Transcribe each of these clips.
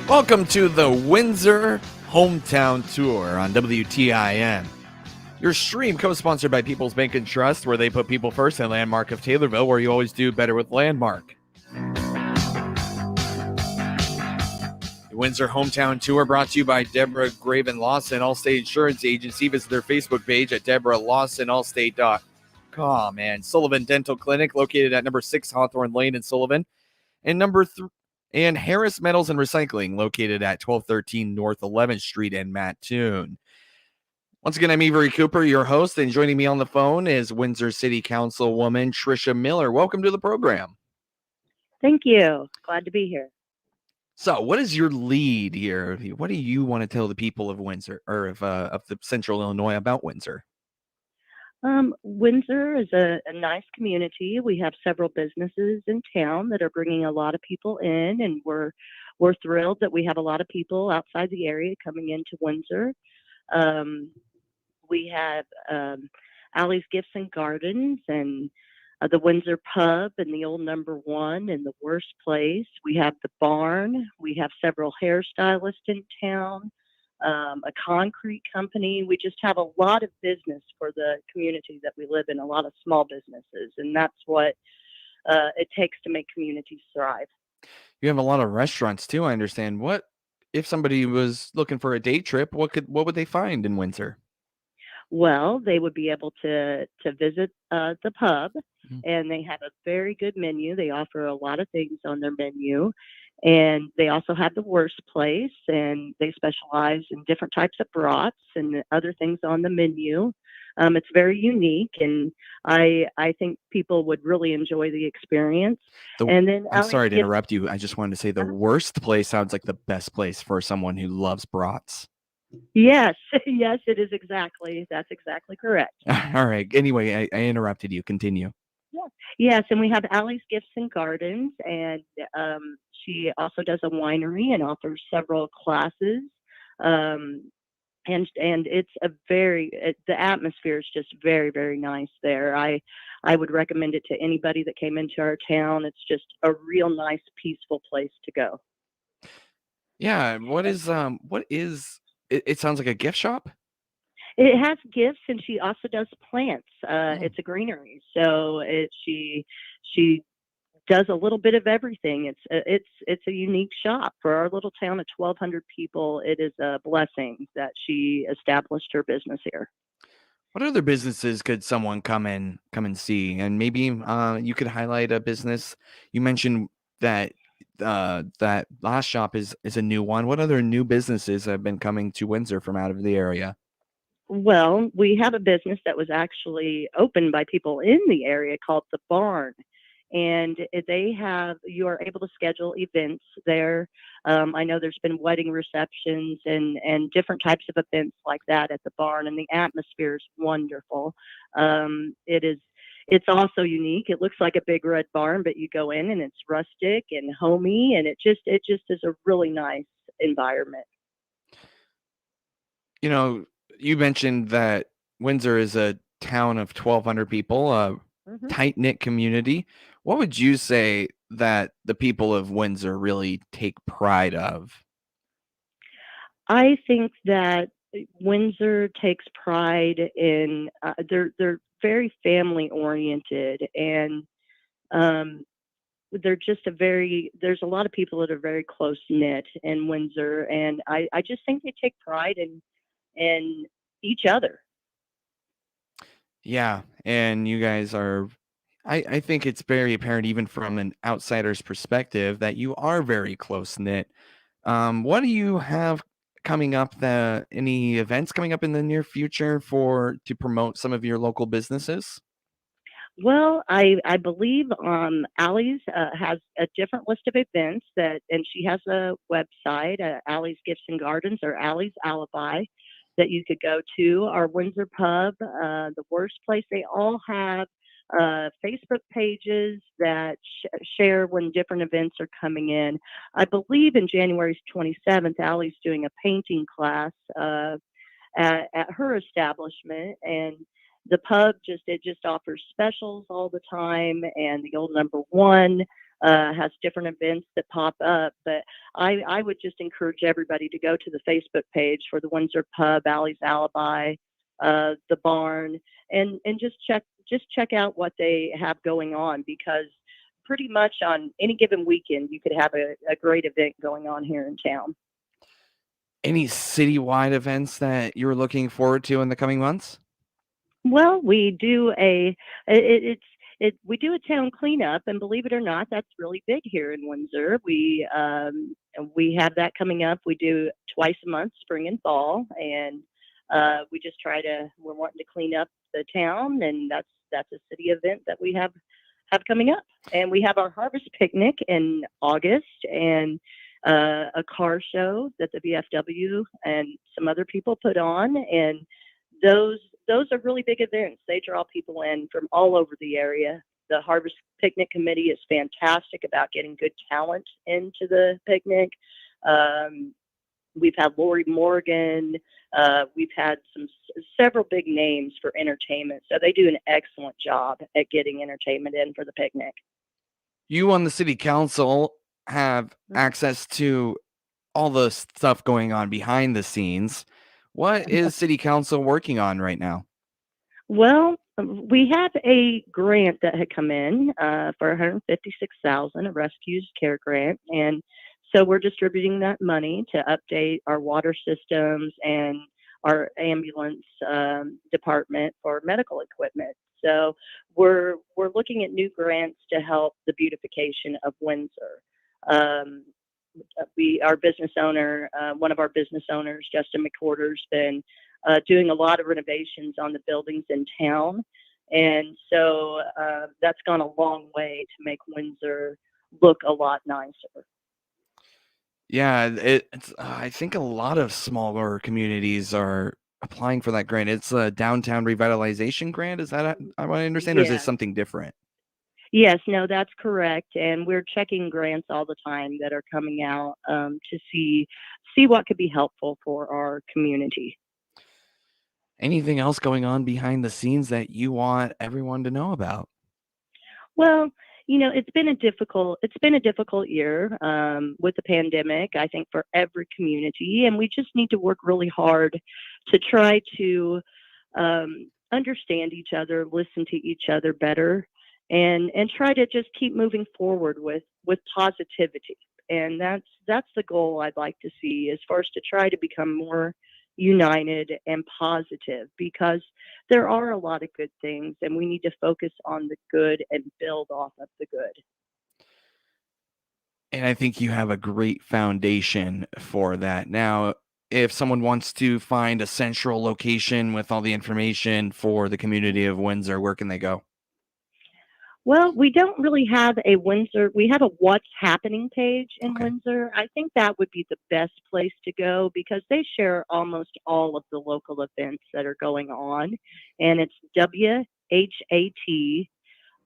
Welcome to the Windsor Hometown Tour on WTIN. Your stream co-sponsored by People's Bank and Trust, where they put people first, and Landmark of Taylorville, where you always do better with Landmark. The Windsor Hometown Tour brought to you by Deborah Graven Lawson, Allstate Insurance Agency. Visit their Facebook page at DeborahLawsonAllstate.com. And Sullivan Dental Clinic, located at number 6 Hawthorne Lane in Sullivan. And and Harris Metals and Recycling, located at 1213 North 11th Street in Mattoon. Once again, I'm Avery Cooper, your host, and joining me on the phone is Windsor City Councilwoman Tricia Miller. Welcome to the program. Thank you. Glad to be here. So, what is your lead here? What do you want to tell the people of Windsor, or of the Central Illinois, about Windsor? Windsor is a nice community. We have several businesses in town that are bringing a lot of people in, and we're thrilled that we have a lot of people outside the area coming into Windsor. We have Allie's Gifts and Gardens and the Windsor Pub and the Old Number One and the Worst Place. We have the Barn. We have several hairstylists in town. A concrete company. We just have a lot of business for the community that we live in, a lot of small businesses, and that's what it takes to make communities thrive. You have a lot of restaurants too, I understand. What if somebody was looking for a day trip? What would they find in Windsor? Well, they would be able to visit the pub, and they have a very good menu. They offer a lot of things on their menu. And they also have the Worst Place, and they specialize in different types of brats and other things on the menu. It's very unique, and I think people would really enjoy the experience. And then I'm sorry to interrupt you. I just wanted to say the Worst Place sounds like the best place for someone who loves brats. Yes, yes, it is exactly. That's exactly correct. All right. Anyway, I interrupted you. Continue. Yes, and we have Allie's Gifts and Gardens, and she also does a winery and offers several classes. And it's the atmosphere is just very, very nice there. I would recommend it to anybody that came into our town. It's just a real nice, peaceful place to go. Yeah. It sounds like a gift shop? It has gifts, and she also does plants. It's a greenery, so she does a little bit of everything. It's a unique shop for our little town of 1,200 people. It is a blessing that she established her business here. What other businesses could someone come and see? And maybe you could highlight a business. You mentioned that that last shop is a new one. What other new businesses have been coming to Windsor from out of the area? Well, we have a business that was actually opened by people in the area called the Barn. And you are able to schedule events there. I know there's been wedding receptions and different types of events like that at the Barn, and the atmosphere is wonderful. It's also unique. It looks like a big red barn, but you go in and it's rustic and homey, and it just is a really nice environment. You know, you mentioned that Windsor is a town of 1,200 people, a tight-knit community. What would you say that the people of Windsor really take pride of? I think that Windsor takes pride in they're very family oriented, and they're just there's a lot of people that are very close knit in Windsor, and I just think they take pride in each other. Yeah, and you guys are I think it's very apparent even from an outsider's perspective that you are very close knit. What do you have coming up? Any events coming up in the near future to promote some of your local businesses? Well, I believe Allie's has a different list of events and she has a website, Allie's Gifts and Gardens or Allie's Alibi, that you could go to. Our Windsor Pub, the Worst Place, they all have Facebook pages that share when different events are coming in. I believe in January 27th, Allie's doing a painting class at her establishment, and the pub just offers specials all the time, and the Old Number One has different events that pop up. But I would just encourage everybody to go to the Facebook page for the Windsor Pub, Allie's Alibi, the barn, and just check out what they have going on, because pretty much on any given weekend you could have a great event going on here in town. Any citywide events that you're looking forward to in the coming months? Well, we do we do a town cleanup, and believe it or not, that's really big here in Windsor. We have that coming up. We do twice a month, spring and fall, and we just we're wanting to clean up the town, and that's a city event that we have coming up. And we have our harvest picnic in August, and a car show that the VFW and some other people put on, and those those are really big events. They draw people in from all over the area. The Harvest Picnic Committee is fantastic about getting good talent into the picnic. Um, we've had Lori Morgan. We've had several big names for entertainment. So they do an excellent job at getting entertainment in for the picnic. You on the city council have access to all the stuff going on behind the scenes. What is city council working on right now? Well, we have a grant that had come in for 156,000, a rescues care grant, and so we're distributing that money to update our water systems and our ambulance department for medical equipment. So we're looking at new grants to help the beautification of Windsor. Um, our business owner, one of our business owners, Justin McCorder's been doing a lot of renovations on the buildings in town. And so that's gone a long way to make Windsor look a lot nicer. Yeah, it's I think a lot of smaller communities are applying for that grant. It's a downtown revitalization grant. Is that what I understand, or is this Yeah. something different? Yes, no, that's correct. And we're checking grants all the time that are coming out to see what could be helpful for our community. Anything else going on behind the scenes that you want everyone to know about? Well, it's been a difficult year with the pandemic, I think, for every community, and we just need to work really hard to try to understand each other, listen to each other better, and try to just keep moving forward with positivity. And that's the goal I'd like to see, is for us to try to become more united and positive, because there are a lot of good things, and we need to focus on the good and build off of the good. And I think you have a great foundation for that. Now, if someone wants to find a central location with all the information for the community of Windsor, where can they go? Well, we don't really have a Windsor. We have a What's Happening page in Okay. Windsor. I think that would be the best place to go, because they share almost all of the local events that are going on. And it's WHAT,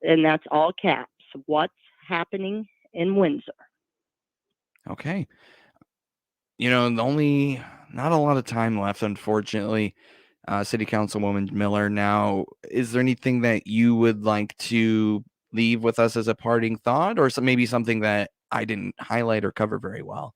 and that's all caps. What's Happening in Windsor. Okay. The only not a lot of time left, unfortunately. City Councilwoman Miller. Now, is there anything that you would like to leave with us as a parting thought, or maybe something that I didn't highlight or cover very well?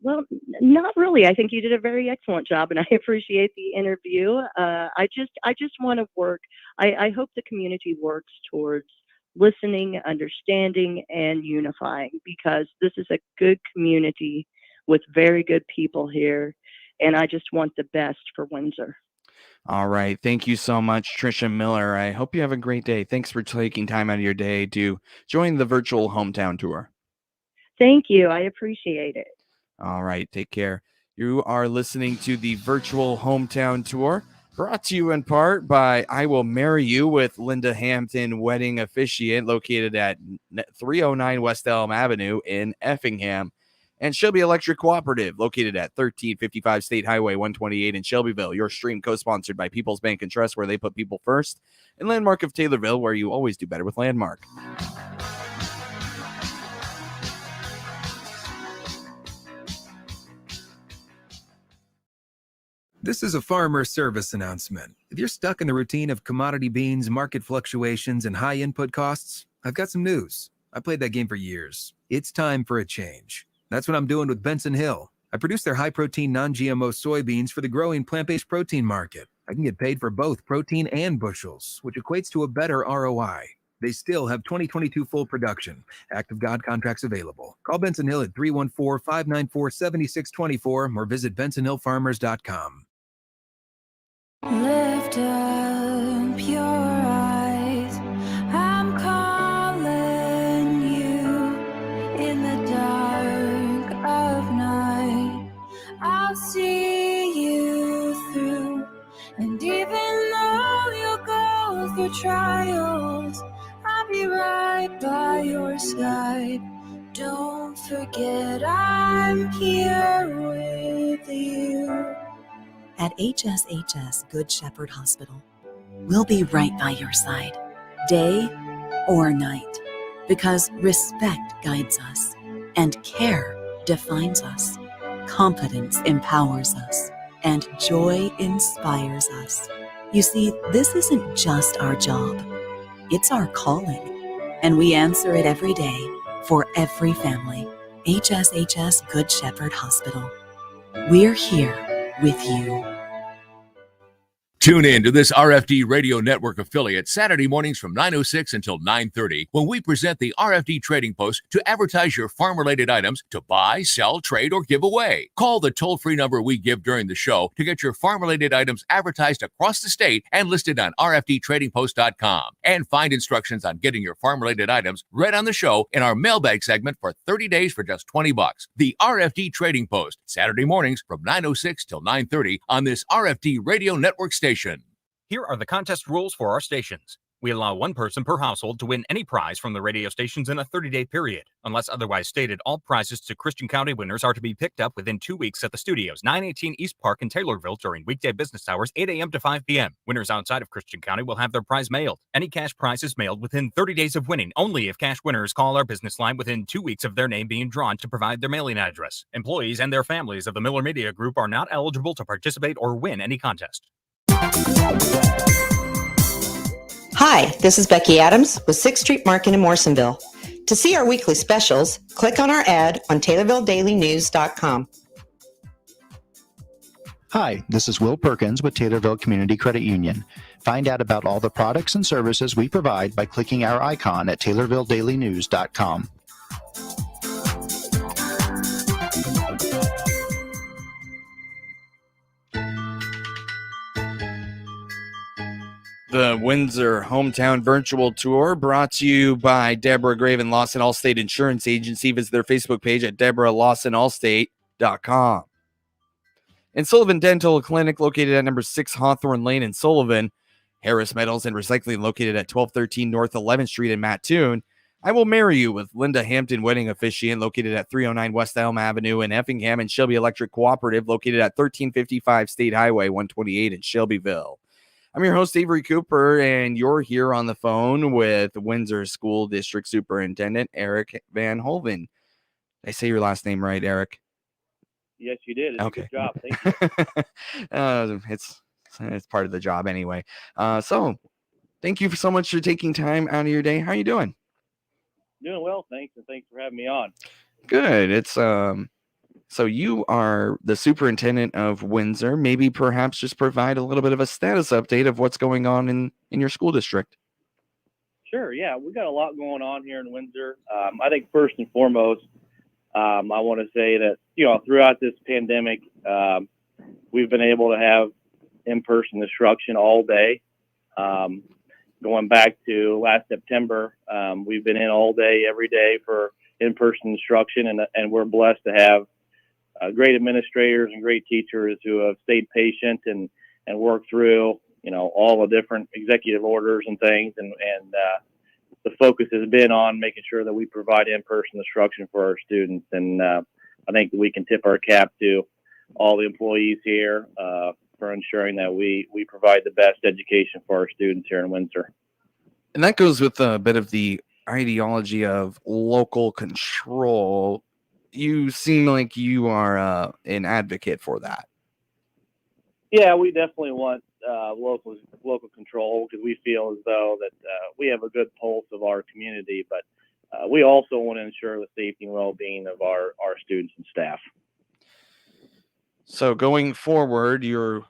Well, not really. I think you did a very excellent job, and I appreciate the interview. I just want to work. I hope the community works towards listening, understanding, and unifying, because this is a good community with very good people here, and I just want the best for Windsor. All right. Thank you so much, Trisha Miller. I hope you have a great day. Thanks for taking time out of your day to join the virtual hometown tour. Thank you. I appreciate it. All right. Take care. You are listening to the virtual hometown tour, brought to you in part by I Will Marry You with Linda Hampton Wedding Officiant, located at 309 West Elm Avenue in Effingham, and Shelby Electric Cooperative, located at 1355 State Highway 128 in Shelbyville. Your stream co-sponsored by People's Bank and Trust, where they put people first, and Landmark of Taylorville, where you always do better with Landmark. This is a farmer service announcement. If you're stuck in the routine of commodity beans, market fluctuations, and high input costs, I've got some news. I played that game for years. It's time for a change. That's what I'm doing with Benson Hill. I produce their high-protein, non-GMO soybeans for the growing plant-based protein market. I can get paid for both protein and bushels, which equates to a better ROI. They still have 2022 full production. Active God contracts available. Call Benson Hill at 314-594-7624 or visit bensonhillfarmers.com. Lift up your eyes. I'm calling you in the dark of night. I'll see you through. And even though you'll go through trials, I'll be right by your side. Don't forget I'm here with you. At HSHS Good Shepherd Hospital, we'll be right by your side, day or night, because respect guides us, and care defines us, confidence empowers us, and joy inspires us. You see, this isn't just our job, it's our calling, and we answer it every day for every family. HSHS Good Shepherd Hospital. We're here with you. Tune in to this RFD Radio Network affiliate Saturday mornings from 9:06 until 9:30 when we present the RFD Trading Post to advertise your farm-related items to buy, sell, trade, or give away. Call the toll-free number we give during the show to get your farm-related items advertised across the state and listed on rfdtradingpost.com. And find instructions on getting your farm-related items read on the show in our mailbag segment for 30 days for just $20. The RFD Trading Post, Saturday mornings from 9:06 till 9:30 on this RFD Radio Network station. Here are the contest rules for our stations. We allow one person per household to win any prize from the radio stations in a 30-day period. Unless otherwise stated, all prizes to Christian County winners are to be picked up within 2 weeks at the studios, 918 East Park in Taylorville during weekday business hours, 8 a.m. to 5 p.m. Winners outside of Christian County will have their prize mailed. Any cash prize is mailed within 30 days of winning, only if cash winners call our business line within 2 weeks of their name being drawn to provide their mailing address. Employees and their families of the Miller Media Group are not eligible to participate or win any contest. Hi, this is Becky Adams with 6th Street Market in Morrisonville. To see our weekly specials, click on our ad on TaylorvilleDailyNews.com. Hi, this is Will Perkins with Taylorville Community Credit Union. Find out about all the products and services we provide by clicking our icon at TaylorvilleDailyNews.com. The Windsor Hometown Virtual Tour brought to you by Deborah Graven Lawson Allstate Insurance Agency. Visit their Facebook page at DeborahLawsonAllstate.com. And Sullivan Dental Clinic located at number 6 Hawthorne Lane in Sullivan. Harris Metals and Recycling located at 1213 North 11th Street in Mattoon. I Will Marry You with Linda Hampton Wedding Officiant located at 309 West Elm Avenue in Effingham, and Shelby Electric Cooperative located at 1355 State Highway 128 in Shelbyville. I'm your host, Avery Cooper, and you're here on the phone with Windsor School District Superintendent Eric Van Holven. Did I say your last name right, Eric? Yes, you did. It's okay. A good job. Thank you. It's part of the job anyway. So thank you so much for taking time out of your day. How are you doing? Doing well, thanks, and thanks for having me on. Good. It's so you are the superintendent of Windsor. Maybe perhaps just provide a little bit of a status update of what's going on in your school district. Sure, yeah. We got a lot going on here in Windsor. I think first and foremost, I want to say that, throughout this pandemic, we've been able to have in-person instruction all day. Going back to last September, we've been in all day, every day for in-person instruction, and we're blessed to have great administrators and great teachers who have stayed patient and worked through, all the different executive orders and things. And the focus has been on making sure that we provide in-person instruction for our students. And I think we can tip our cap to all the employees here for ensuring that we provide the best education for our students here in Windsor. And that goes with a bit of the ideology of local control. You seem like you are an advocate for that. Yeah, we definitely want local control because we feel as though that we have a good pulse of our community, but we also want to ensure the safety and well-being of our students and staff. So going forward, you're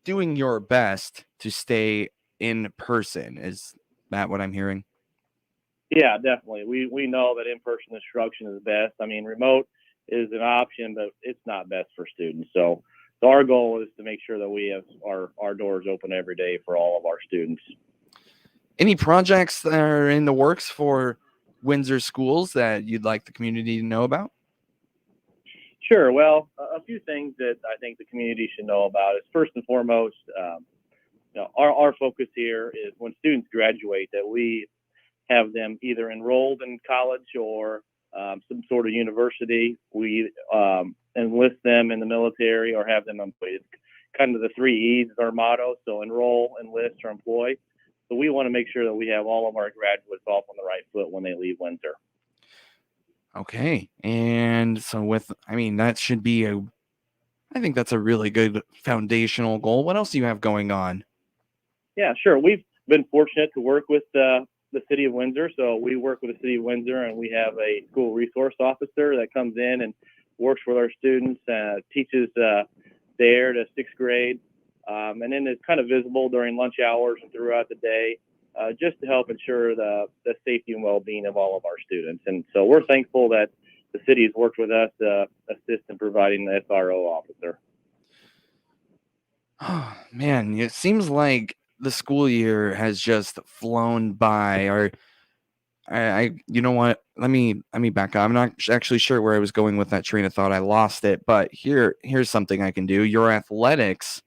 doing your best to stay in person. Is that what I'm hearing? Yeah, definitely. We know that in-person instruction is best. I mean, remote is an option, but it's not best for students. So our goal is to make sure that we have our doors open every day for all of our students. Any projects that are in the works for Windsor schools that you'd like the community to know about? Sure. Well, a few things that I think the community should know about is, first and foremost, our focus here is when students graduate, that we have them either enrolled in college or some sort of university. We enlist them in the military or have them employed. Kind of the 3 E's is our motto. So enroll, enlist, or employ. So we want to make sure that we have all of our graduates off on the right foot when they leave Windsor. Okay. And so that should be I think that's a really good foundational goal. What else do you have going on? Yeah, sure. We've been fortunate to work with the city of Windsor. So we work with the city of Windsor, and we have a school resource officer that comes in and works with our students, teaches there to 6th grade. And then it's kind of visible during lunch hours and throughout the day, just to help ensure the safety and well-being of all of our students. And so we're thankful that the city has worked with us to assist in providing the SRO officer. Oh, man, it seems like the school year has just flown by. Or you know what? Let me back up. I'm not actually sure where I was going with that train of thought. I lost it, but here's something I can do. Your athletics,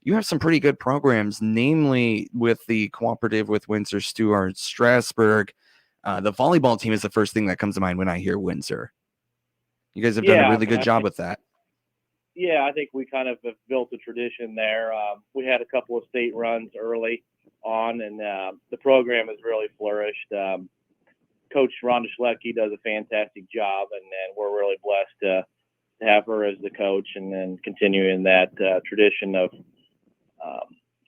you have some pretty good programs, namely with the cooperative with Windsor, Stuart, Strasburg. The volleyball team is the first thing that comes to mind when I hear Windsor. You guys have done a really good job with that. Yeah, I think we kind of have built a tradition there. We had a couple of state runs early on, and the program has really flourished. Coach Rhonda Schlecke does a fantastic job, and we're really blessed to have her as the coach, and then continuing that tradition of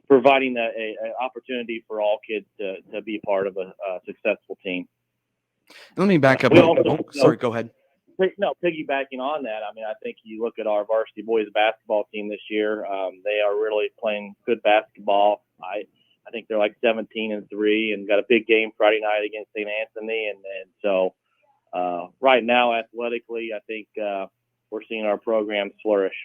providing an opportunity for all kids to be part of a successful team. Let me back up. Sorry, go ahead. No, piggybacking on that, I mean, I think you look at our varsity boys basketball team this year. They are really playing good basketball. I think they're like 17-3 and got a big game Friday night against St. Anthony. And so right now, athletically, I think we're seeing our programs flourish.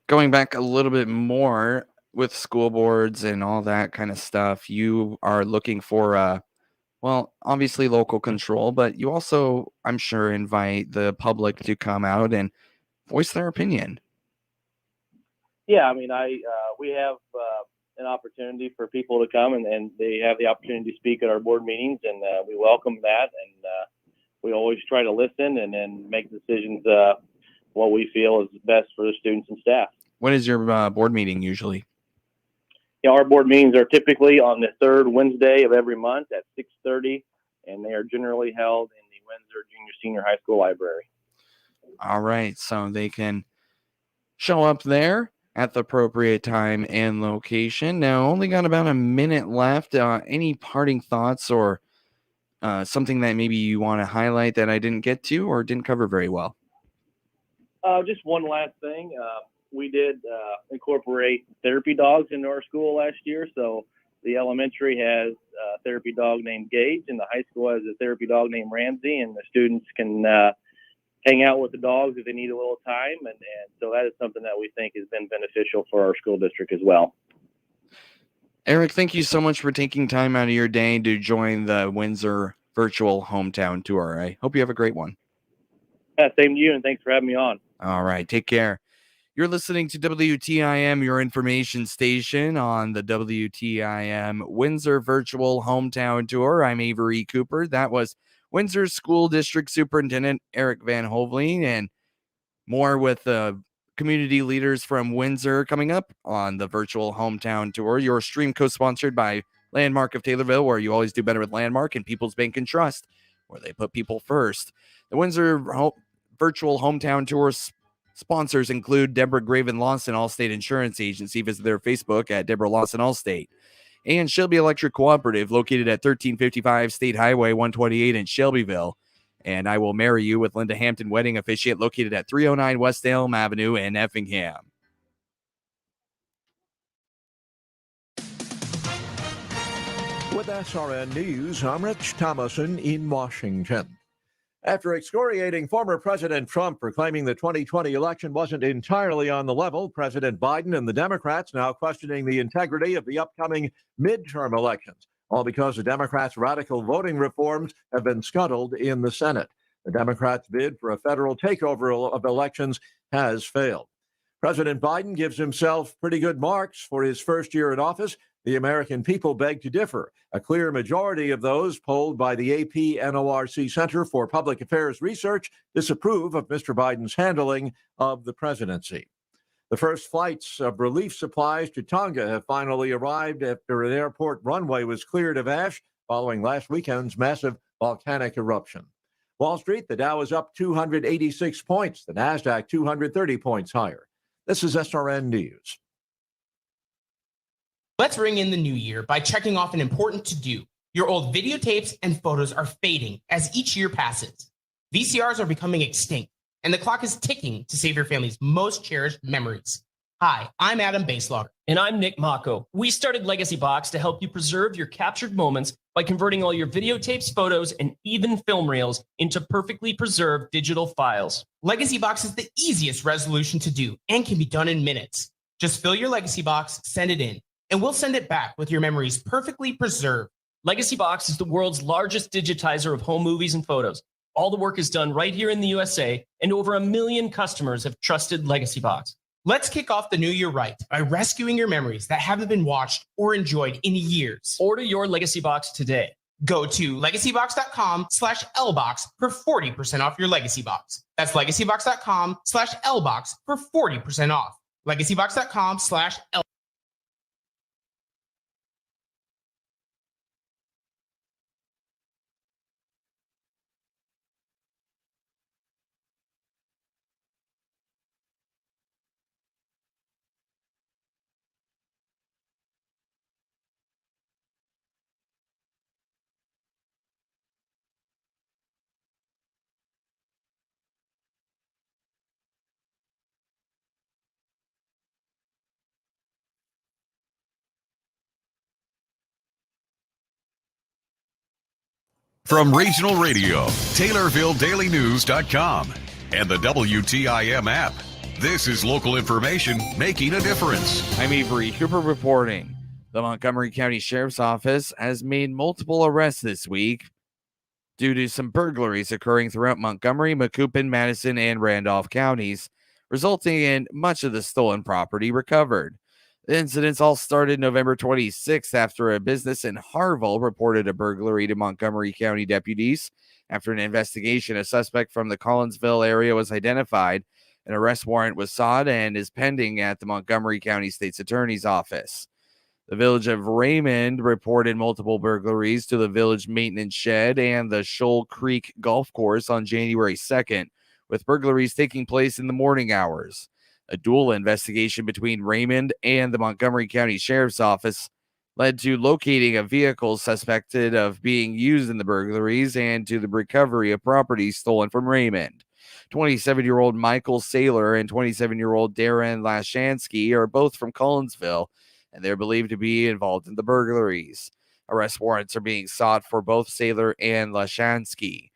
Going back a little bit more with school boards and all that kind of stuff, you are looking for obviously local control, but you also, I'm sure, invite the public to come out and voice their opinion. Yeah, I mean, we have an opportunity for people to come and they have the opportunity to speak at our board meetings, and we welcome that, and we always try to listen and then make decisions what we feel is best for the students and staff. When is your board meeting usually? Yeah, our board meetings are typically on the third Wednesday of every month at 6:30, and they are generally held in the Windsor Junior High School Library. All right, so they can show up there at the appropriate time and location. Now, only got about a minute left. Any parting thoughts or something that maybe you want to highlight that I didn't get to or didn't cover very well? Just one last thing. We did incorporate therapy dogs into our school last year. So the elementary has a therapy dog named Gage, and the high school has a therapy dog named Ramsey, and the students can hang out with the dogs if they need a little time. And so that is something that we think has been beneficial for our school district as well. Eric, thank you so much for taking time out of your day to join the Windsor virtual hometown tour. I hope you have a great one. Yeah, same to you, and thanks for having me on. All right, take care. You're listening to WTIM, your information station on the WTIM Windsor Virtual Hometown Tour. I'm Avery Cooper. That was Windsor School District Superintendent Eric Van Hoveling, and more with community leaders from Windsor coming up on the Virtual Hometown Tour. Your stream co-sponsored by Landmark of Taylorville, where you always do better with Landmark, and People's Bank and Trust, where they put people first. The Windsor Virtual Hometown Tour sponsors include Deborah Graven Lawson, Allstate Insurance Agency. Visit their Facebook at Deborah Lawson Allstate. and Shelby Electric Cooperative, located at 1355 State Highway 128 in Shelbyville. And I Will Marry You with Linda Hampton Wedding Officiant, located at 309 West Elm Avenue in Effingham. With SRN News, I'm Rich Thomason in Washington. After excoriating former President Trump for claiming the 2020 election wasn't entirely on the level, President Biden and the Democrats now questioning the integrity of the upcoming midterm elections, all because the Democrats' radical voting reforms have been scuttled in the Senate. The Democrats' bid for a federal takeover of elections has failed. President Biden gives himself pretty good marks for his first year in office. The American people beg to differ. A clear majority of those polled by the AP NORC Center for Public Affairs Research disapprove of Mr. Biden's handling of the presidency. The first flights of relief supplies to Tonga have finally arrived after an airport runway was cleared of ash following last weekend's massive volcanic eruption. Wall Street, the Dow is up 286 points, the NASDAQ 230 points higher. This is SRN News. Let's ring in the new year by checking off an important to-do. Your old videotapes and photos are fading as each year passes. VCRs are becoming extinct, and the clock is ticking to save your family's most cherished memories. Hi, I'm Adam Baselogger. And I'm Nick Mako. We started Legacy Box to help you preserve your captured moments by converting all your videotapes, photos, and even film reels into perfectly preserved digital files. Legacy Box is the easiest resolution to do and can be done in minutes. Just fill your Legacy Box, send it in, and we'll send it back with your memories perfectly preserved. Legacy Box is the world's largest digitizer of home movies and photos. All the work is done right here in the USA, and over 1 million customers have trusted Legacy Box. Let's kick off the new year right by rescuing your memories that haven't been watched or enjoyed in years. Order your Legacy Box today. Go to legacybox.com/lbox for 40% off your Legacy Box. That's legacybox.com/lbox for 40% off. legacybox.com/lbox. From regional radio, TaylorvilleDailyNews.com, and the WTIM app, this is local information making a difference. I'm Avery Cooper reporting. The Montgomery County Sheriff's Office has made multiple arrests this week due to some burglaries occurring throughout Montgomery, Macoupin, Madison, and Randolph counties, resulting in much of the stolen property recovered. The incidents all started November 26th after a business in Harville reported a burglary to Montgomery County deputies. After an investigation, a suspect from the Collinsville area was identified. An arrest warrant was sought and is pending at the Montgomery County State's Attorney's Office. The village of Raymond reported multiple burglaries to the village maintenance shed and the Shoal Creek golf course on January 2nd, with burglaries taking place in the morning hours. A dual investigation between Raymond and the Montgomery County Sheriff's Office led to locating a vehicle suspected of being used in the burglaries and to the recovery of property stolen from Raymond. 27-year-old Michael Saylor and 27-year-old Darren Lashansky are both from Collinsville, and they're believed to be involved in the burglaries. Arrest warrants are being sought for both Saylor and Lashansky.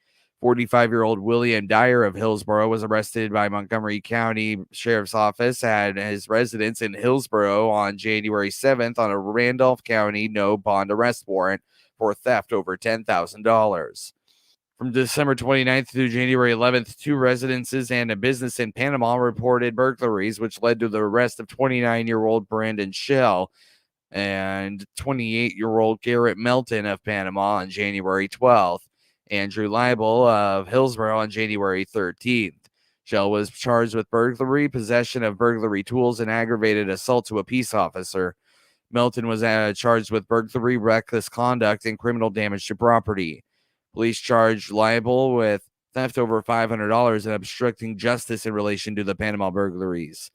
45-year-old William Dyer of Hillsborough was arrested by Montgomery County Sheriff's Office at his residence in Hillsborough on January 7th on a Randolph County no bond arrest warrant for theft over $10,000. From December 29th through January 11th, 2 residences and a business in Panama reported burglaries, which led to the arrest of 29-year-old Brandon Schell and 28-year-old Garrett Melton of Panama on January 12th. Andrew Leibel of Hillsborough on January 13th. Schell was charged with burglary, possession of burglary tools, and aggravated assault to a peace officer. Melton was charged with burglary, reckless conduct, and criminal damage to property. Police charged Leibel with theft over $500 and obstructing justice in relation to the Panama burglaries.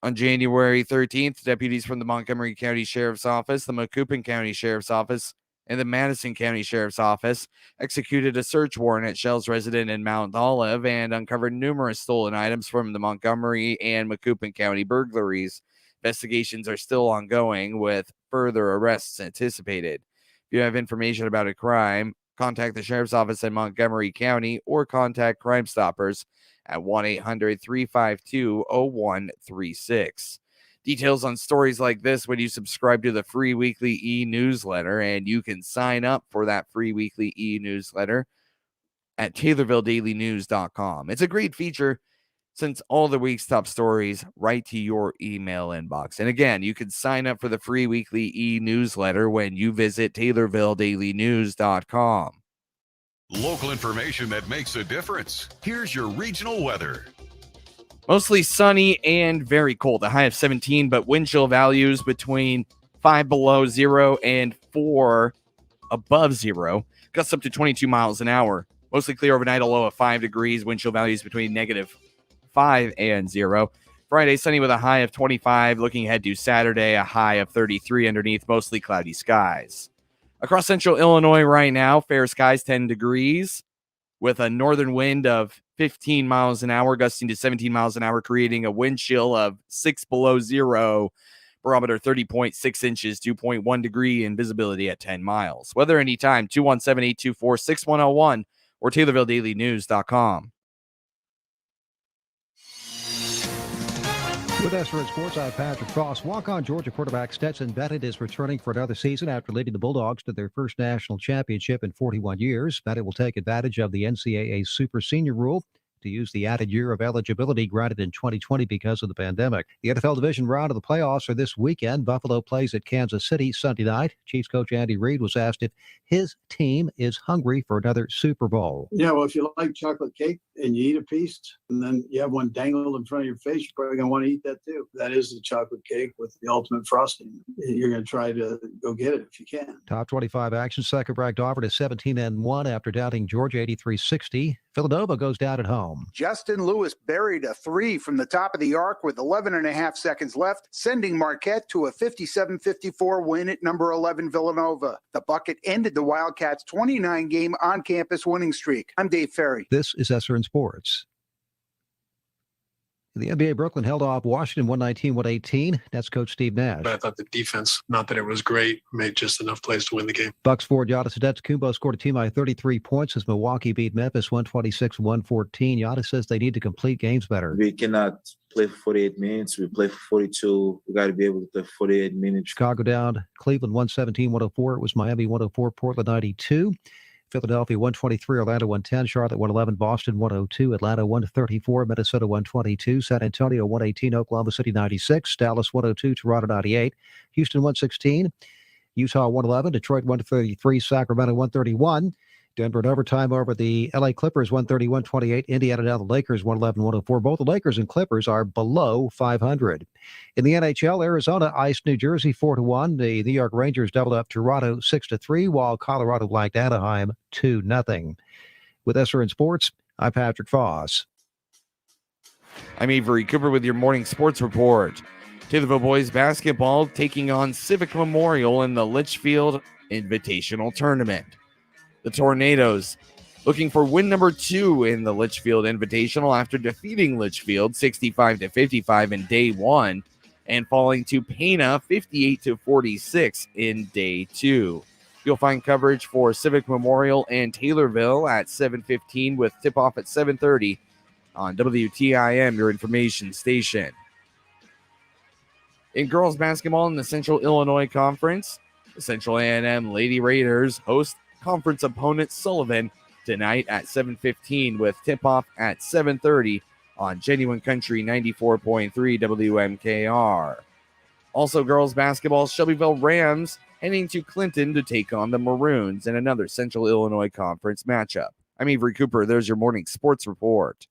On January 13th, deputies from the Montgomery County Sheriff's Office, the Macoupin County Sheriff's Office, and the Madison County Sheriff's Office executed a search warrant at Shell's residence in Mount Olive and uncovered numerous stolen items from the Montgomery and Macoupin County burglaries. Investigations are still ongoing, with further arrests anticipated. If you have information about a crime, contact the Sheriff's Office in Montgomery County or contact Crime Stoppers at 1-800-352-0136. Details on stories like this when you subscribe to the free weekly e-newsletter, and you can sign up for that free weekly e-newsletter at TaylorvilleDailyNews.com. It's a great feature since all the week's top stories right to your email inbox. And again, you can sign up for the free weekly e-newsletter when you visit TaylorvilleDailyNews.com. Local information that makes a difference. Here's your regional weather. Mostly sunny and very cold. The high of 17, but wind chill values between 5 below zero and 4 above zero. Gusts up to 22 miles an hour. Mostly clear overnight, a low of 5 degrees. Wind chill values between -5 and 0. Friday, sunny with a high of 25. Looking ahead to Saturday, a high of 33 underneath mostly cloudy skies. Across central Illinois right now, fair skies, 10 degrees. With a northern wind of 15 miles an hour, gusting to 17 miles an hour, creating a wind chill of 6 below zero. Barometer 30.6 inches, 2.1 degree, and visibility at 10 miles. Weather anytime, 217-824-6101 or TaylorvilleDailyNews.com. With SRN Sports, I'm Patrick Frost. Walk-on Georgia quarterback Stetson Bennett is returning for another season after leading the Bulldogs to their first national championship in 41 years. Bennett will take advantage of the NCAA Super Senior rule to use the added year of eligibility granted in 2020 because of the pandemic. The NFL Division round of the playoffs are this weekend. Buffalo plays at Kansas City Sunday night. Chiefs coach Andy Reid was asked if his team is hungry for another Super Bowl. Yeah, well, if you like chocolate cake and you eat a piece and then you have one dangled in front of your face, you're probably going to want to eat that too. That is the chocolate cake with the ultimate frosting. You're going to try to go get it if you can. Top 25 action. Second-ranked Auburn is 17-1 after doubting Georgia 83-60. Villanova goes down at home. Justin Lewis buried a three from the top of the arc with 11 and a half seconds left, sending Marquette to a 57-54 win at number 11 Villanova. The bucket ended the Wildcats' 29-game on-campus winning streak. I'm Dave Ferry. This is SRN Sports. The NBA, Brooklyn held off Washington 119-118. That's Coach Steve Nash. But I thought the defense, not that it was great, made just enough plays to win the game. Bucks forward Giannis Antetokounmpo scored a team-high 33 points as Milwaukee beat Memphis 126-114. Giannis says they need to complete games better. We cannot play for 48 minutes. We play for 42. We got to be able to play 48 minutes. Chicago down Cleveland 117-104. It was Miami 104, Portland 92. Philadelphia 123, Orlando 110, Charlotte 111, Boston 102, Atlanta 134, Minnesota 122, San Antonio 118, Oklahoma City 96, Dallas 102, Toronto 98, Houston 116, Utah 111, Detroit 133, Sacramento 131, Denver in overtime over the LA Clippers 131-28, Indiana down the Lakers 111-104. Both the Lakers and Clippers are below 500. In the NHL, Arizona iced New Jersey 4-1. The New York Rangers doubled up Toronto 6-3, while Colorado blanked Anaheim 2-0. With SRN Sports, I'm Patrick Foss. I'm Avery Cooper with your morning sports report. Taylorville boys basketball taking on Civic Memorial in the Litchfield Invitational Tournament. The Tornadoes looking for win number 2 in the Litchfield Invitational after defeating Litchfield 65-55 in day 1 and falling to Pana 58-46 in day 2. You'll find coverage for Civic Memorial and Taylorville at 7:15 with tip-off at 7:30 on WTIM, your information station. In girls basketball in the Central Illinois Conference, the Central A&M Lady Raiders host conference opponent Sullivan tonight at 7:15 with tip-off at 7:30 on Genuine Country 94.3 WMKR. Also girls basketball, Shelbyville Rams heading to Clinton to take on the Maroons in another Central Illinois Conference matchup. I'm Avery Cooper. There's your morning sports report.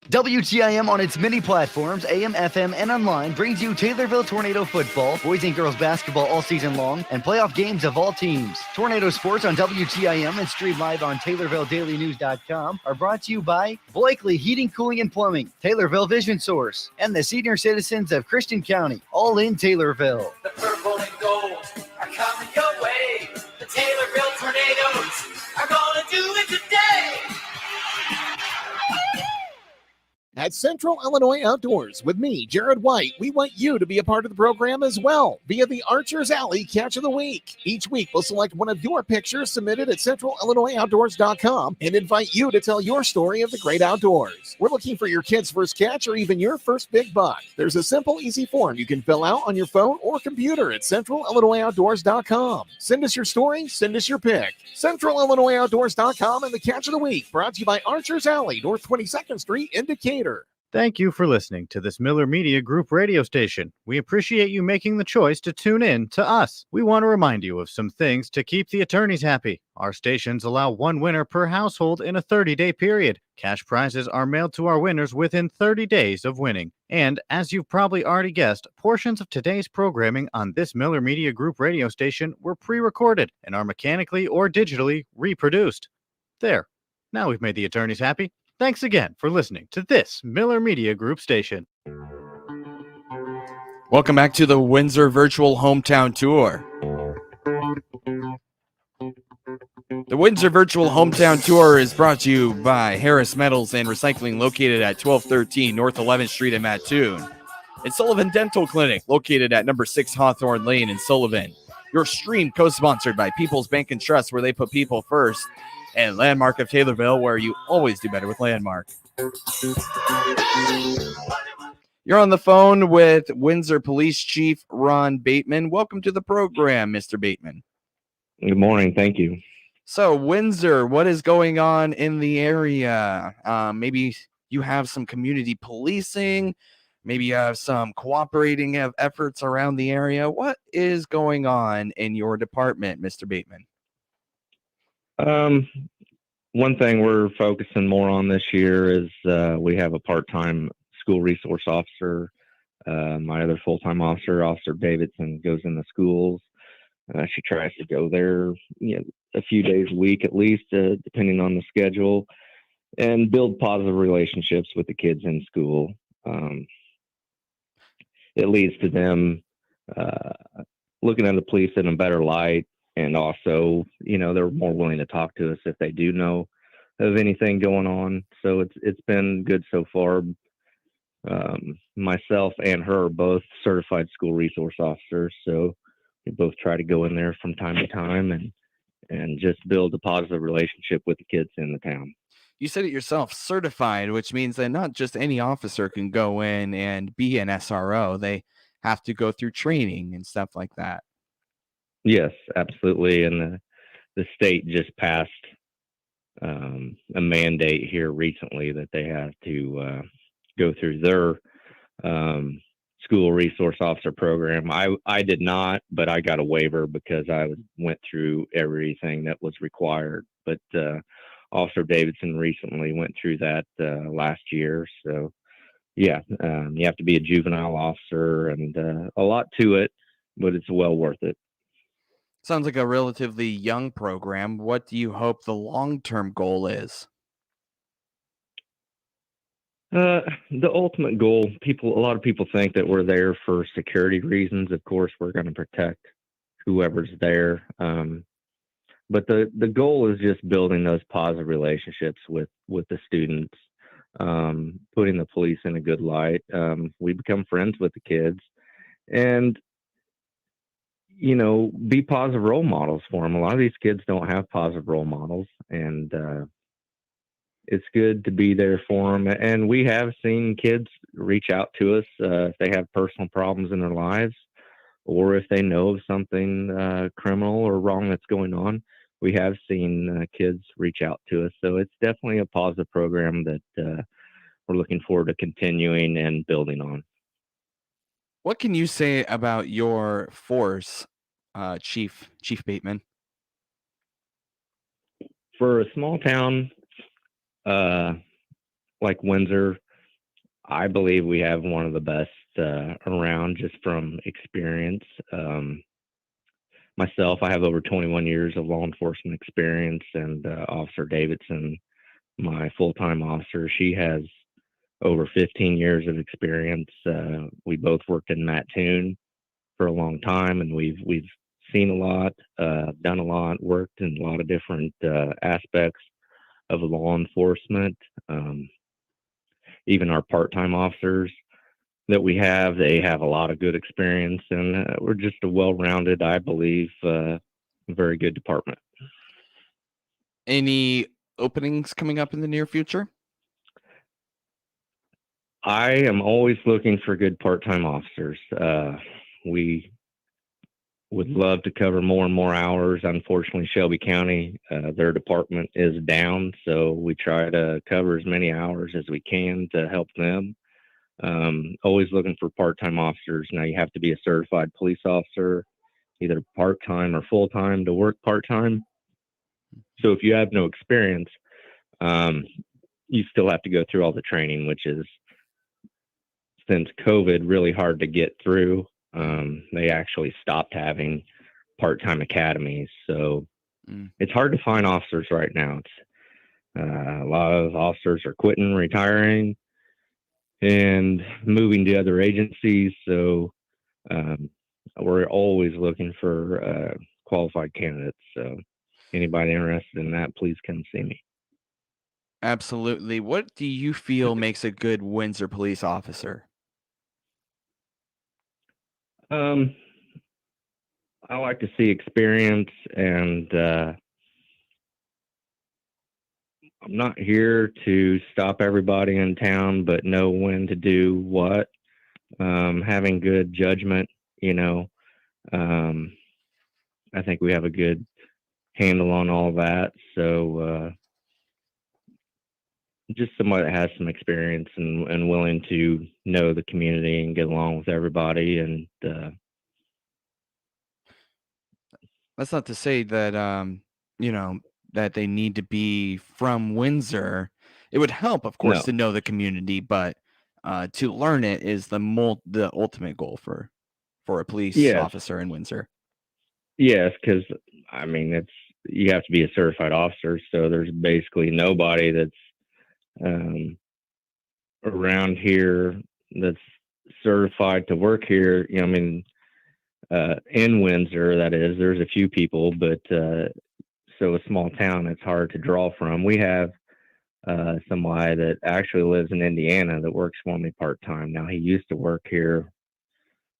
WTIM on its many platforms, AM, FM, and online brings you Taylorville Tornado football, boys and girls basketball all season long, and playoff games of all teams. Tornado sports on WTIM and streamed live on TaylorvilleDailyNews.com are brought to you by Blakely Heating, Cooling, and Plumbing, Taylorville Vision Source, and the senior citizens of Christian County, all in Taylorville. The purple and gold are coming your way. The Taylorville Tornadoes are gonna do it today. At Central Illinois Outdoors with me, Jared White, we want you to be a part of the program as well via the Archer's Alley Catch of the Week. Each week, we'll select one of your pictures submitted at centralillinoisoutdoors.com and invite you to tell your story of the great outdoors. We're looking for your kid's first catch or even your first big buck. There's a simple, easy form you can fill out on your phone or computer at centralillinoisoutdoors.com. Send us your story, send us your pic. centralillinoisoutdoors.com and the Catch of the Week, brought to you by Archer's Alley, North 22nd Street in Decatur. Thank you for listening to this Miller Media Group radio station. We appreciate you making the choice to tune in to us. We want to remind you of some things to keep the attorneys happy. Our stations allow one winner per household in a 30-day period. Cash prizes are mailed to our winners within 30 days of winning. And as you've probably already guessed, portions of today's programming on this Miller Media Group radio station were pre-recorded and are mechanically or digitally reproduced. There. Now we've made the attorneys happy. Thanks again for listening to this Miller Media Group station. Welcome back to the Windsor Virtual Hometown Tour. The Windsor Virtual Hometown Tour is brought to you by Harris Metals and Recycling, located at 1213 North 11th Street in Mattoon. And Sullivan Dental Clinic, located at number 6 Hawthorne Lane in Sullivan. Your stream co-sponsored by People's Bank and Trust, where they put people first. And Landmark of Taylorville, where you always do better with Landmark. You're on the phone with Windsor Police Chief Ron Bateman. Welcome to the program, Mr. Bateman. Good morning. Thank you. So, Windsor, what is going on in the area? Maybe you have some community policing. Maybe you have some cooperating efforts around the area. What is going on in your department, Mr. Bateman? One thing we're focusing more on this year is we have a part-time school resource officer. My other full-time officer, Officer Davidson, goes in the schools. She tries to go there, a few days a week at least, depending on the schedule, and build positive relationships with the kids in school. It leads to them looking at the police in a better light. And also, they're more willing to talk to us if they do know of anything going on. So it's been good so far. Myself and her are both certified school resource officers. So we both try to go in there from time to time and just build a positive relationship with the kids in the town. You said it yourself, certified, which means that not just any officer can go in and be an SRO. They have to go through training and stuff like that. Yes, absolutely. And the state just passed a mandate here recently that they have to go through their school resource officer program. I did not, but I got a waiver because I went through everything that was required. But Officer Davidson recently went through that last year. So, yeah, you have to be a juvenile officer and a lot to it, but it's well worth it. Sounds like a relatively young program. What do you hope the long-term goal is? The ultimate goal, a lot of people think that we're there for security reasons. Of course, we're going to protect whoever's there. But the goal is just building those positive relationships with the students, putting the police in a good light. We become friends with the kids and, be positive role models for them. A lot of these kids don't have positive role models, and it's good to be there for them. And we have seen kids reach out to us if they have personal problems in their lives, or if they know of something criminal or wrong that's going on. We have seen kids reach out to us. So it's definitely a positive program that we're looking forward to continuing and building on. What can you say about your force, Chief Bateman? For a small town like Windsor, I believe we have one of the best around just from experience. Myself, I have over 21 years of law enforcement experience, and Officer Davidson, my full-time officer, she has over 15 years of experience. We both worked in Mattoon for a long time, and we've seen a lot, done a lot, worked in a lot of different aspects of law enforcement. Even our part-time officers that we have, they have a lot of good experience, and we're just a well-rounded, I believe, very good department. Any openings coming up in the near future? I am always looking for good part-time officers. We would love to cover more and more hours. Unfortunately, Shelby County, their department is down, so we try to cover as many hours as we can to help them. Always looking for part-time officers. Now, you have to be a certified police officer, either part-time or full-time, to work part-time. So if you have no experience, you still have to go through all the training, which is, since COVID, really hard to get through. They actually stopped having part-time academies, so it's hard to find officers right now. It's a lot of officers are quitting, retiring, and moving to other agencies. So we're always looking for qualified candidates. So anybody interested in that, please come see me. Absolutely. What do you feel makes a good Windsor police officer? I like to see experience, and I'm not here to stop everybody in town, but know when to do what. Having good judgment, I think we have a good handle on all that. So just somebody that has some experience and willing to know the community and get along with everybody. And That's not to say that that they need to be from Windsor. It would help, of course, No. to know the community, but to learn it is the ultimate goal for a police Yes. officer in Windsor. Yes, because I mean, you have to be a certified officer, so there's basically nobody that's around here that's certified to work here. I mean, in Windsor, that is, there's a few people, but so a small town, it's hard to draw from. We have somebody that actually lives in Indiana that works for me part-time. Now, he used to work here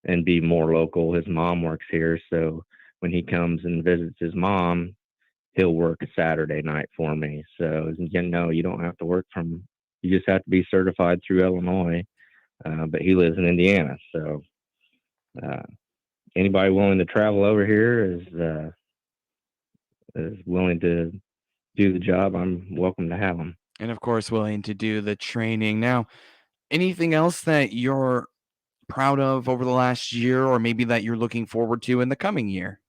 and be more local. His mom works here, so when he comes and visits his mom, he'll work a Saturday night for me. So, you don't have to work you just have to be certified through Illinois, but he lives in Indiana. So anybody willing to travel over here is willing to do the job. I'm welcome to have them. And of course, willing to do the training. Now, anything else that you're proud of over the last year, or maybe that you're looking forward to in the coming year?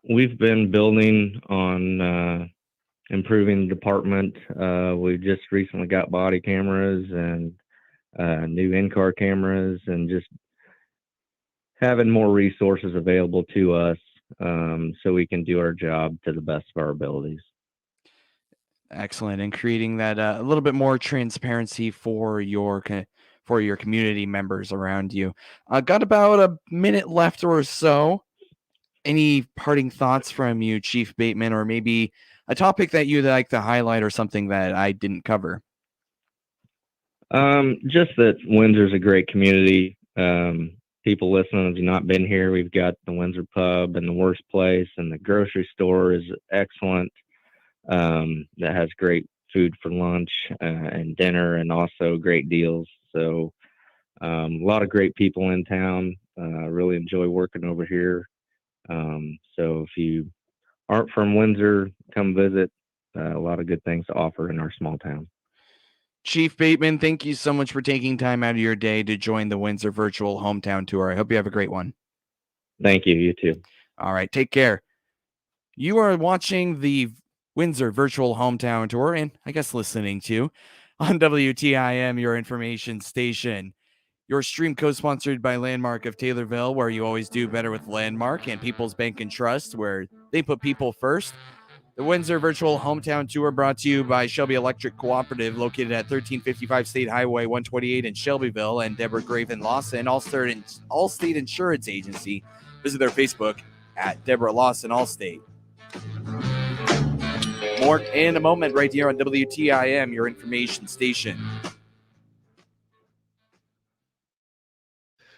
We've been building on improving the department. We just recently got body cameras and new in-car cameras, and just having more resources available to us so we can do our job to the best of our abilities. Excellent. And creating that a little bit more transparency for your community members around you. Got about a minute left or so. Any parting thoughts from you, Chief Bateman, or maybe a topic that you'd like to highlight or something that I didn't cover? Just that Windsor's a great community. People listening have not been here. We've got the Windsor Pub and the Worst Place, and the grocery store is excellent. That has great food for lunch and dinner, and also great deals. So a lot of great people in town. Really enjoy working over here. So if you aren't from Windsor, come visit. A lot of good things to offer in our small town. Chief Bateman, thank you so much for taking time out of your day to join the Windsor Virtual Hometown Tour. I hope you have a great one. Thank you. You too. All right. Take care. You are watching the Windsor Virtual Hometown Tour, and I guess listening to on WTIM, your information station. Your stream co-sponsored by Landmark of Taylorville, where you always do better with Landmark, and People's Bank and Trust, where they put people first. The Windsor Virtual Hometown Tour brought to you by Shelby Electric Cooperative, located at 1355 State Highway 128 in Shelbyville, and Deborah Graven Lawson, Allstate Insurance Agency. Visit their Facebook at Deborah Lawson Allstate. More in a moment right here on WTIM, your information station.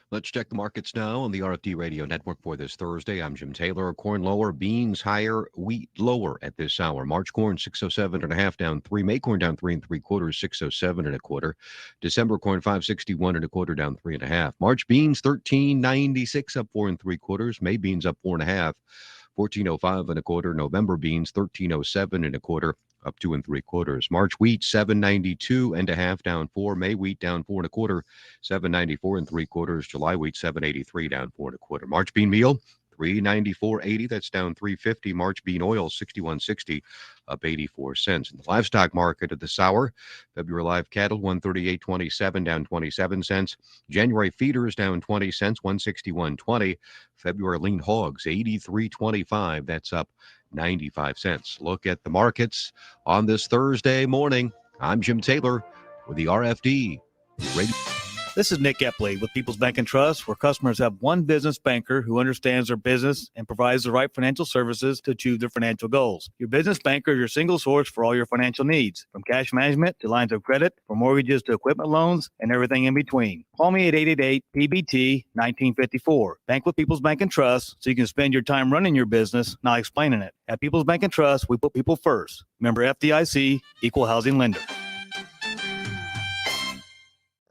Let's check the markets now on the RFD Radio Network for this Thursday. I'm Jim Taylor. Corn lower, beans higher, wheat lower at this hour. March corn 607.5 down 3. May corn down 3 3/4, 607 1/4. December corn 561 1/4 down 3 1/2. March beans 13.96 up 4 3/4. May beans up 4 1/2. 14.05 1/4. November beans 13.07 1/4 up 2 3/4. March wheat 7.92 1/2 down 4. May wheat down 4 1/4. 7.94 3/4. July wheat 7.83 down 4 1/4. March bean meal 394.80. That's down 3.50. March bean oil 61.60 up 84 cents. In the livestock market at this hour, February live cattle 138.27 down 27 cents. January feeders down 20 cents 161.20. February lean hogs 83.25. That's up 95 cents. Look at the markets on this Thursday morning. I'm Jim Taylor with the RFD Radio. This is Nick Epley with People's Bank and Trust, where customers have one business banker who understands their business and provides the right financial services to achieve their financial goals. Your business banker is your single source for all your financial needs, from cash management to lines of credit, from mortgages to equipment loans, and everything in between. Call me at 888-PBT-1954. Bank with People's Bank and Trust so you can spend your time running your business, not explaining it. At People's Bank and Trust, we put people first. Member FDIC, Equal Housing Lender.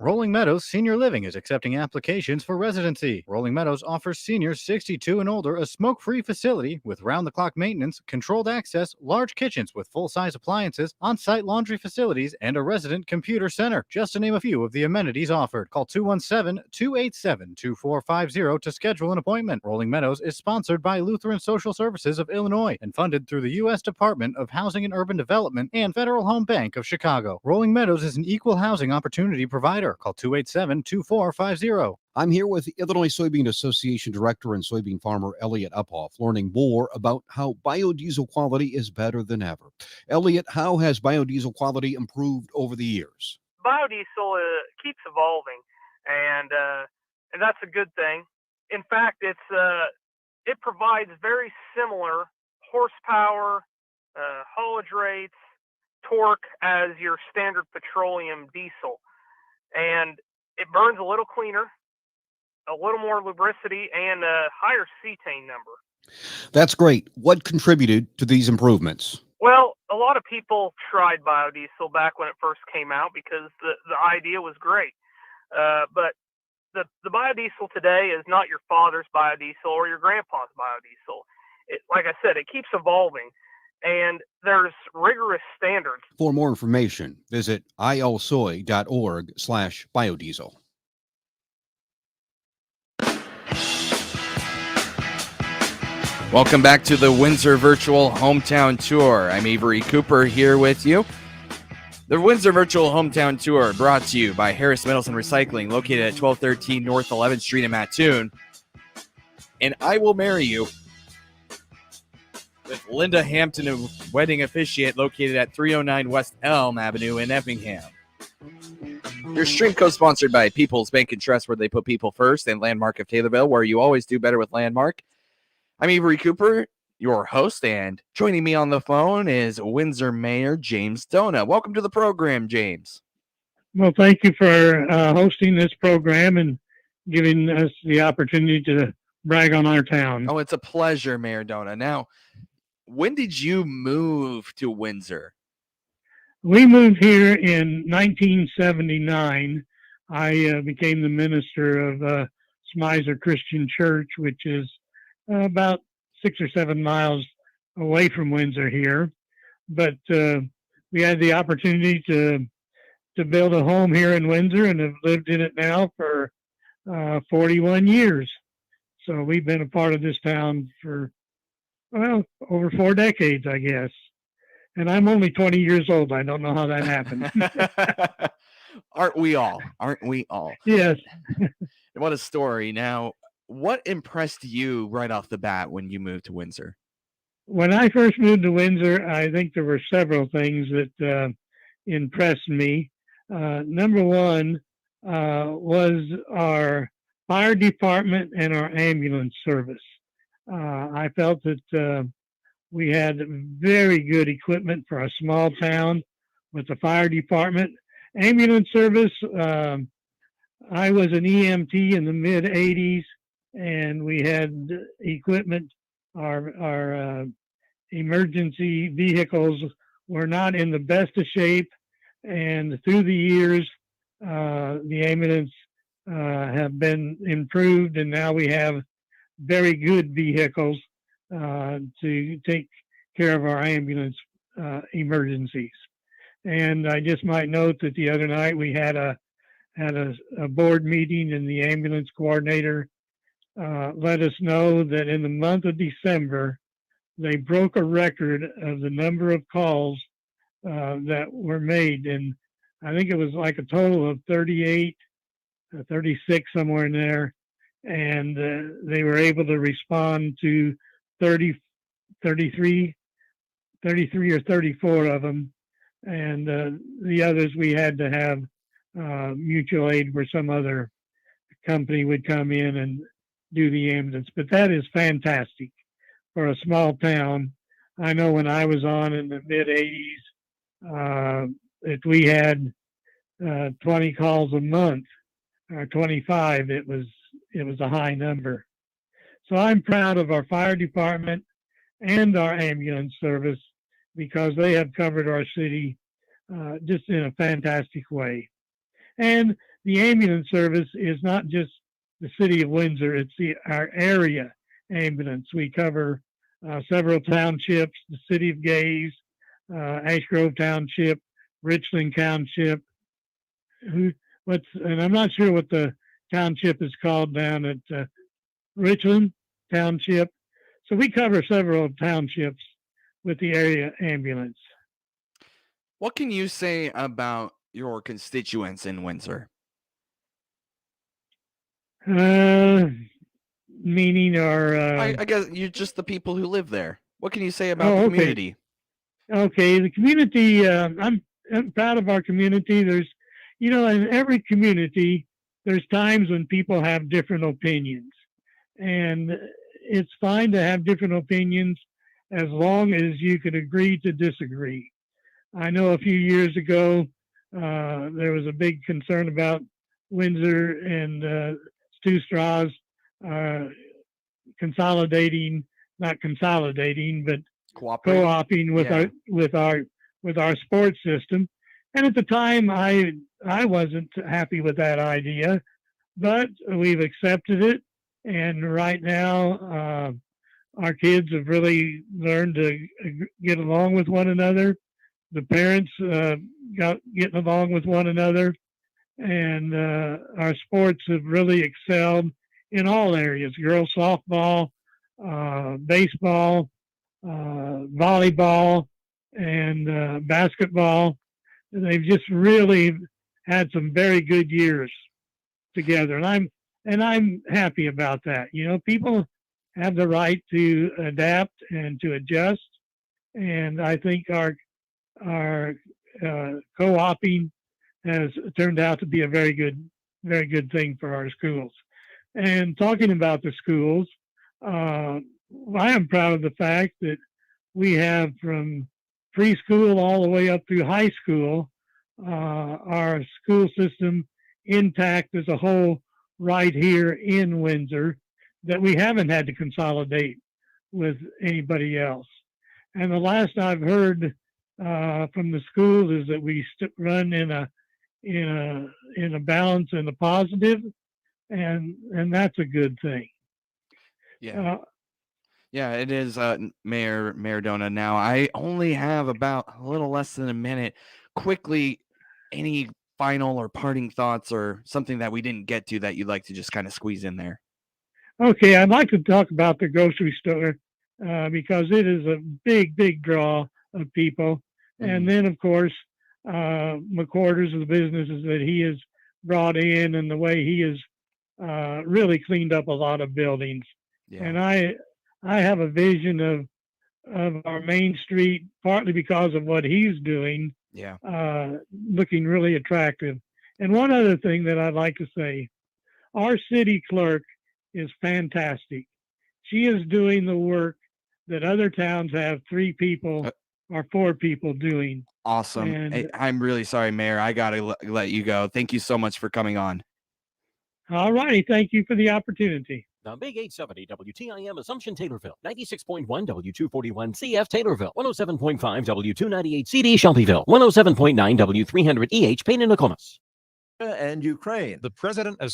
Rolling Meadows Senior Living is accepting applications for residency. Rolling Meadows offers seniors 62 and older a smoke-free facility with round-the-clock maintenance, controlled access, large kitchens with full-size appliances, on-site laundry facilities, and a resident computer center, just to name a few of the amenities offered. Call 217-287-2450 to schedule an appointment. Rolling Meadows is sponsored by Lutheran Social Services of Illinois and funded through the U.S. Department of Housing and Urban Development and Federal Home Bank of Chicago. Rolling Meadows is an equal housing opportunity provider. Call 287-2450. I'm here with the Illinois Soybean Association Director and soybean farmer Elliot Uphoff, learning more about how biodiesel quality is better than ever. Elliot, how has biodiesel quality improved over the years? Biodiesel keeps evolving, and that's a good thing. In fact, it provides very similar horsepower, haulage rates, torque as your standard petroleum diesel. And it burns a little cleaner, a little more lubricity, and a higher cetane number. That's great. What contributed to these improvements? Well, a lot of people tried biodiesel back when it first came out because the idea was great. But the biodiesel today is not your father's biodiesel or your grandpa's biodiesel. Like I said, it keeps evolving. And there's rigorous standards. For more information, visit ilsoy.org/biodiesel. Welcome back to the Windsor Virtual Hometown Tour. I'm Avery Cooper here with you. The Windsor Virtual Hometown Tour brought to you by Harris Metals and Recycling, located at 1213 North 11th Street in Mattoon. And I Will Marry You with Linda Hampton, a wedding officiate located at 309 West Elm Avenue in Effingham. Your stream co-sponsored by People's Bank and Trust, where they put people first, and Landmark of Taylorville, where you always do better with Landmark. I'm Avery Cooper, your host, and joining me on the phone is Windsor Mayor James Dona. Welcome to the program, James. Well, thank you for hosting this program and giving us the opportunity to brag on our town. Oh, it's a pleasure, Mayor Dona. Now, when did you move to Windsor? We moved here in 1979. I became the minister of Smizer Christian Church, which is about 6 or 7 miles away from Windsor here. But we had the opportunity to build a home here in Windsor and have lived in it now for 41 years. So we've been a part of this town for, well, over 4 decades, I guess. And I'm only 20 years old. I don't know how that happened. Aren't we all? Aren't we all? Yes. What a story. Now, what impressed you right off the bat when you moved to Windsor? When I first moved to Windsor, I think there were several things that impressed me. Number one was our fire department and our ambulance service. I felt that we had very good equipment for a small town with the fire department. Ambulance service, I was an EMT in the mid 80s, and we had equipment. Our emergency vehicles were not in the best of shape, and through the years, the ambulance have been improved, and now we have very good vehicles to take care of our ambulance emergencies. And I just might note that the other night we had a board meeting, and the ambulance coordinator let us know that in the month of December, they broke a record of the number of calls that were made. And I think it was like a total of 38, 36, somewhere in there. And they were able to respond to 33 or 34 of them. And the others we had to have mutual aid where some other company would come in and do the ambulance. But that is fantastic for a small town. I know when I was on in the mid 80s, if we had 20 calls a month or 25, it was a high number. So I'm proud of our fire department and our ambulance service because they have covered our city just in a fantastic way. And the ambulance service is not just the city of Windsor, it's our area ambulance. We cover several townships, the city of Gaze, Ash Grove Township, Richland Township, and I'm not sure what the township is called down at Richland Township. So we cover several townships with the area ambulance. What can you say about your constituents in Windsor? Meaning our... I guess you're just the people who live there. What can you say about the okay. community? Okay, the community, I'm proud of our community. There's, in every community, there's times when people have different opinions. And it's fine to have different opinions as long as you can agree to disagree. I know a few years ago, there was a big concern about Windsor and Stu Straws consolidating, not consolidating, but co-oping with our sports system. And at the time, I wasn't happy with that idea, but we've accepted it. And right now, our kids have really learned to get along with one another. The parents got getting along with one another, and our sports have really excelled in all areas: girls softball, baseball, volleyball, and basketball. They've just really had some very good years together, and I'm happy about that. People have the right to adapt and to adjust, and I think our co-oping has turned out to be a very good thing for our schools. And talking about the schools, I am proud of the fact that we have from preschool all the way up through high school, our school system intact as a whole right here in Windsor, that we haven't had to consolidate with anybody else. And the last I've heard from the schools is that we run in a balance and a positive, and that's a good thing. Yeah. Yeah, it is, Mayor Dona. Now, I only have about a little less than a minute. Quickly, any final or parting thoughts or something that we didn't get to that you'd like to just kind of squeeze in there? Okay, I'd like to talk about the grocery store because it is a big draw of people. And then, of course, McQuarters of the businesses that he has brought in and the way he has really cleaned up a lot of buildings. Yeah. And I have a vision of our Main Street, partly because of what he's doing, looking really attractive. And one other thing that I'd like to say, our city clerk is fantastic. She is doing the work that other towns have 3 people or 4 people doing. Awesome. And Hey, I'm really sorry, Mayor. I got to let you go. Thank you so much for coming on. all righty, thank you for the opportunity. The Big 870 WTIM Assumption Taylorville, 96.1 W241 CF Taylorville, 107.5 W298 CD Shelbyville, 107.9 W300 EH Payne and Nokomis. And Ukraine. The president of